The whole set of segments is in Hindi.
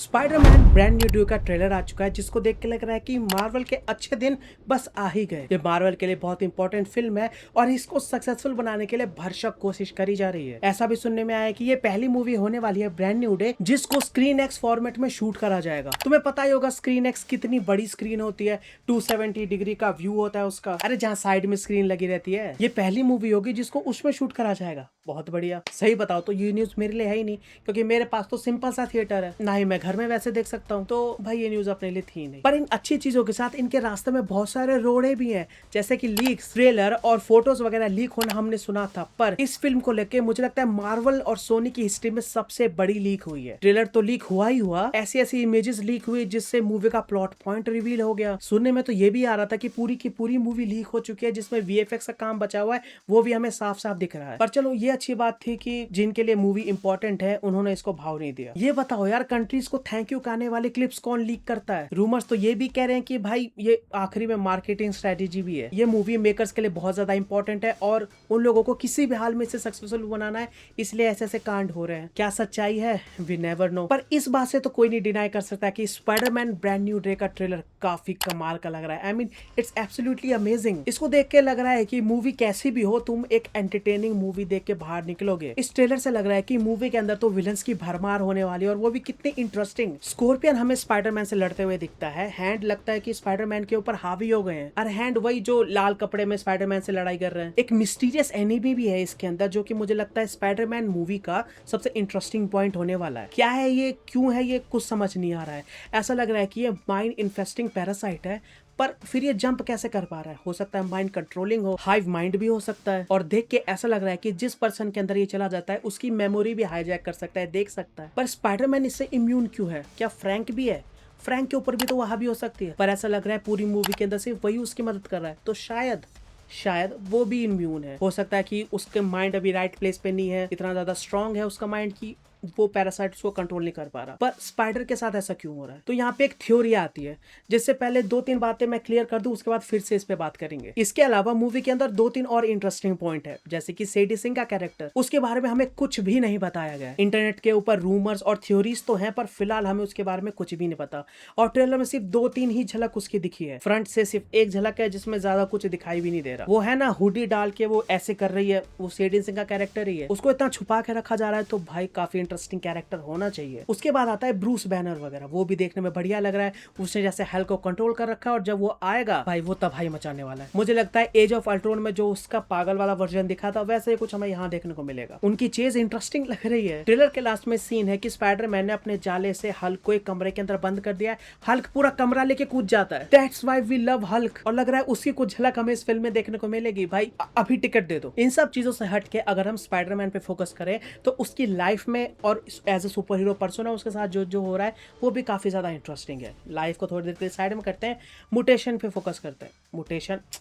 स्पाइडरमैन ब्रांड न्यू डे का ट्रेलर आ चुका है, जिसको देख के लग रहा है कि मार्वल के अच्छे दिन बस आ ही गए। ये मार्वल के लिए बहुत इंपॉर्टेंट फिल्म है और इसको सक्सेसफुल बनाने के लिए भरसक कोशिश करी जा रही है। ऐसा भी सुनने में आया है कि ये पहली मूवी होने वाली है ब्रांड न्यू डे जिसको स्क्रीन एक्स फॉर्मेट में शूट करा जाएगा। तुम्हें पता ही होगा स्क्रीन एक्स कितनी बड़ी स्क्रीन होती है, 270 डिग्री का व्यू होता है उसका। अरे जहाँ साइड में स्क्रीन लगी रहती है, ये पहली मूवी होगी जिसको उसमें शूट करा जाएगा। बहुत बढ़िया। सही बताओ तो ये न्यूज मेरे लिए है ही नहीं, क्योंकि मेरे पास तो सिंपल सा थिएटर है, ना ही मैं घर में वैसे देख सकता हूँ, तो भाई ये न्यूज अपने लिए थी नहीं। पर इन अच्छी चीजों के साथ इनके रास्ते में बहुत सारे रोड़े भी हैं, जैसे कि लीक्स, ट्रेलर और फोटोज वगैरह लीक होना हमने सुना था। पर इस फिल्म को लेके मुझे लगता है मार्वल और सोनी की हिस्ट्री में सबसे बड़ी लीक हुई है। ट्रेलर तो लीक हुआ ही हुआ, ऐसी ऐसी इमेजेस लीक हुई जिससे मूवी का प्लॉट पॉइंट रिवील हो गया। सुनने में तो ये भी आ रहा था कि पूरी की पूरी मूवी लीक हो चुकी है, जिसमें वीएफएक्स का काम बचा हुआ है, वो भी हमें साफ साफ दिख रहा है। पर चलो ये अच्छी बात थी कि जिनके लिए मूवी इंपॉर्टेंट है उन्होंने इसको भाव नहीं दिया। ये बताओ यार, कंट्रीज को थैंक यू कहने वाले क्लिप्स कौन लीक करता है? रूमर्स तो ये भी कह रहे हैं कि भाई ये आखिरी में मार्केटिंग स्ट्रेटेजी भी है। ये मूवी मेकर्स के लिए बहुत ज्यादा इंपॉर्टेंट है और उन लोगों को किसी भी हाल में इसे सक्सेसफुल बनाना है, इसलिए ऐसे ऐसे कांड हो रहे हैं। क्या सच्चाई है वी नेवर नो, पर इस बात से तो कोई नहीं डिनाई कर सकता कि स्पाइडरमैन ब्रांड न्यू डे का ट्रेलर काफी कमाल का लग रहा है। I mean it's absolutely amazing. इसको देख के लग रहा है कि मूवी कैसी भी हो, तुम एक एंटरटेनिंग मूवी देख के बाहर निकलोगे। इस ट्रेलर से लग रहा है कि मूवी के अंदर तो विलन्स की भरमार होने वाली है, और वो भी कितनी इंटरेस्टिंग। स्कॉर्पियन हमें स्पाइडरमैन से लड़ते हुए दिखता है, हैंड लगता है कि स्पाइडरमैन के ऊपर हावी हो गए हैं, और हैंड वही जो लाल कपड़े में स्पाइडरमैन से लड़ाई कर रहे हैं। एक मिस्टीरियस एनिमी भी है इसके अंदर, जो कि मुझे लगता है स्पाइडरमैन मूवी का सबसे इंटरेस्टिंग पॉइंट होने वाला है। क्या है ये, क्यों है ये, कुछ समझ नहीं आ रहा है। ऐसा लग रहा है कि ये माइंड इन्फेस्टिंग पैरासाइट है, पर फिर ये जंप कैसे कर पा रहा है? हो सकता है माइंड कंट्रोलिंग हो, हाइव माइंड भी हो सकता है, और देख के ऐसा लग रहा है कि जिस पर्सन के अंदर ये चला जाता है उसकी मेमोरी भी हाईजैक कर सकता है, देख सकता है। पर स्पाइडरमैन इससे इम्यून क्यों है? क्या फ्रैंक भी है? फ्रैंक के ऊपर भी तो वहां भी हो सकती है, पर ऐसा लग रहा है पूरी मूवी के अंदर सिर्फ वही उसकी मदद कर रहा है, तो शायद वो भी इम्यून है। हो सकता है कि उसके माइंड अभी राइट प्लेस पे नहीं है, इतना ज्यादा स्ट्रांग है उसका माइंड की वो पैरासाइट उसको कंट्रोल नहीं कर पा रहा। पर स्पाइडर के साथ ऐसा क्यों हो रहा है? तो यहाँ पे एक थ्योरी आती है, जिससे पहले 2-3 बातें मैं क्लियर कर दूं, उसके बाद फिर से इस पे बात करेंगे। इसके अलावा मूवी के अंदर 2-3 और इंटरेस्टिंग पॉइंट है, जैसे कि सेडी सिंह का कैरेक्टर, उसके बारे में हमें कुछ भी नहीं बताया गया। इंटरनेट के ऊपर रूमर्स और थ्योरीज तो हैं, पर फिलहाल हमें उसके बारे में कुछ भी नहीं पता, और ट्रेलर में सिर्फ 2-3 ही झलक उसकी दिखी है। फ्रंट से सिर्फ एक झलक है, जिसमें ज्यादा कुछ दिखाई भी नहीं दे रहा। वो है ना, हुडी डाल के वो ऐसे कर रही है, वो सेडी सिंह का कैरेक्टर ही है, उसको इतना छुपा के रखा जा रहा है, तो भाई काफी इंटरेस्टिंग कैरेक्टर होना चाहिए। उसके बाद आता है ब्रूस बैनर वगैरह, वो भी देखने में बढ़िया लग रहा है। उसने जैसे हल्क को कंट्रोल कर रखा है, और जब वो आएगा भाई वो तबाही मचाने वाला है। मुझे लगता है एज ऑफ अल्ट्रॉन में जो उसका पागल वाला वर्जन दिखा था, वैसे ही कुछ हमें यहाँ देखने को मिलेगा। उनकी चेज इंटरेस्टिंग लग रही है। ट्रेलर के लास्ट में सीन है कि स्पाइडरमैन ने अपने जाले से हल्क को एक कमरे के अंदर बंद कर दिया है। हल्क पूरा कमरा लेके कूद जाता है। That's why we love Hulk, और लग रहा है उसकी कुछ झलक हमें इस फिल्म में देखने को मिलेगी। भाई अभी टिकट दे दो। इन सब चीजों से हट के अगर हम स्पाइडरमैन पे फोकस करें, तो उसकी लाइफ में और as a super hero person उसके साथ जो जो हो रहा है वो भी काफी ज्यादा इंटरेस्टिंग है। लाइफ को थोड़ी देर के साइड में करते हैं, म्यूटेशन पे फोकस करते हैं।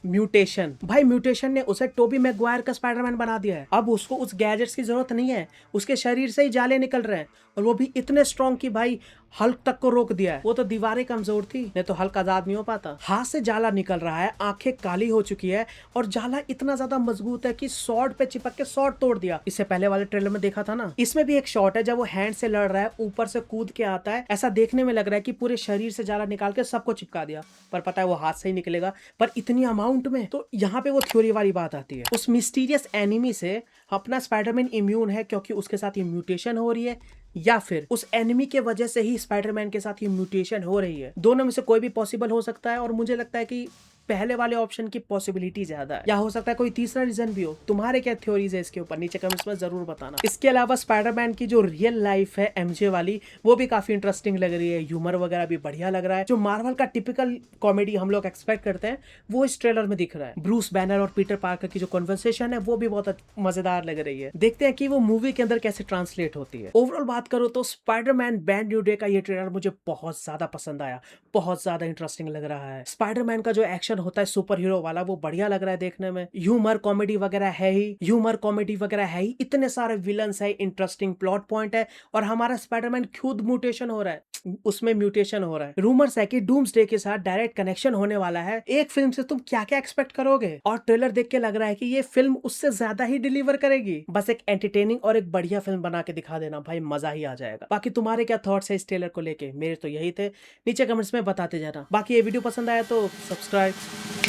म्यूटेशन भाई, म्यूटेशन ने उसे टोबी मैगवायर का स्पाइडरमैन बना दिया है। अब उसको उस गैजेट्स की जरूरत नहीं है, उसके शरीर से ही जाले निकल रहे हैं, और वो भी इतने स्ट्रॉन्ग कि भाई हल्क तक को रोक दिया है। वो तो दीवारें कमजोर थी, नहीं तो हल्क आजाद नहीं हो पाता। हाथ से जाला निकल रहा है, आंखें काली हो चुकी है, और जाला इतना ज्यादा मजबूत है कि स्वॉर्ड पे चिपक के स्वॉर्ड तोड़ दिया। इससे पहले वाले ट्रेलर में देखा था ना, इसमें भी एक शॉट है जब वो हैंड से लड़ रहा है, ऊपर से कूद के आता है, ऐसा देखने में लग रहा है कि पूरे शरीर से जाला निकाल के सबको चिपका दिया, पर पता है वो हाथ से ही निकलेगा, पर इतनी अमाउंट में। तो यहाँ पे वो थ्योरी वाली बात आती है, उस मिस्टीरियस एनिमी से अपना स्पाइडरमैन इम्यून है क्योंकि उसके साथ ये म्यूटेशन हो रही है, या फिर उस एनिमी के वजह से ही स्पाइडरमैन के साथ ये म्यूटेशन हो रही है। दोनों में से कोई भी पॉसिबल हो सकता है, और मुझे लगता है कि पहले वाले ऑप्शन की पॉसिबिलिटी ज्यादा है, या हो सकता है कोई तीसरा रीजन भी हो। तुम्हारे क्या थ्योरीज है इसके ऊपर, नीचे कमेंट्स में जरूर बताना। इसके अलावा स्पाइडरमैन की जो रियल लाइफ है एमजे वाली, वो भी काफी इंटरेस्टिंग लग रही है। ह्यूमर वगैरह भी बढ़िया लग रहा है। जो मार्वल का टिपिकल कॉमेडी हम लोग एक्सपेक्ट करते हैं, वो इस ट्रेलर में दिख रहा है। ब्रूस बैनर और पीटर पार्कर की जो कन्वर्सेशन है, वो भी बहुत मजेदार लग रही है। देखते हैं कि वो मूवी के अंदर कैसे ट्रांसलेट होती है। ओवरऑल बात करो तो स्पाइडरमैन ब्रांड न्यू डे का ये ट्रेलर मुझे बहुत ज्यादा पसंद आया, बहुत ज्यादा इंटरेस्टिंग लग रहा है। स्पाइडरमैन का जो एक्शन होता है सुपर हीरो वाला, वो बढ़िया लग रहा है देखने में। ह्यूमर कॉमेडी वगैरह है ही, इतने सारे विलन्स है, इंटरेस्टिंग प्लॉट पॉइंट है, और हमारा स्पाइडरमैन खुद म्यूटेशन हो रहा है। उसमें म्यूटेशन हो रहा है। रूमर्स है कि डूम्सडे के साथ डायरेक्ट कनेक्शन होने वाला है। एक फिल्म से तुम क्या क्या एक्सपेक्ट करोगे? और ट्रेलर देख के लग रहा है कि ये फिल्म उससे ज्यादा ही डिलीवर करेगी। बस एक एंटरटेनिंग और एक बढ़िया फिल्म बना के दिखा देना भाई, मजा ही आ जाएगा। बाकी तुम्हारे क्या थॉट्स है इस ट्रेलर को लेके? मेरे तो यही थे, नीचे कमेंट्स में बताते जाना। बाकी ये वीडियो पसंद आया तो सब्सक्राइब।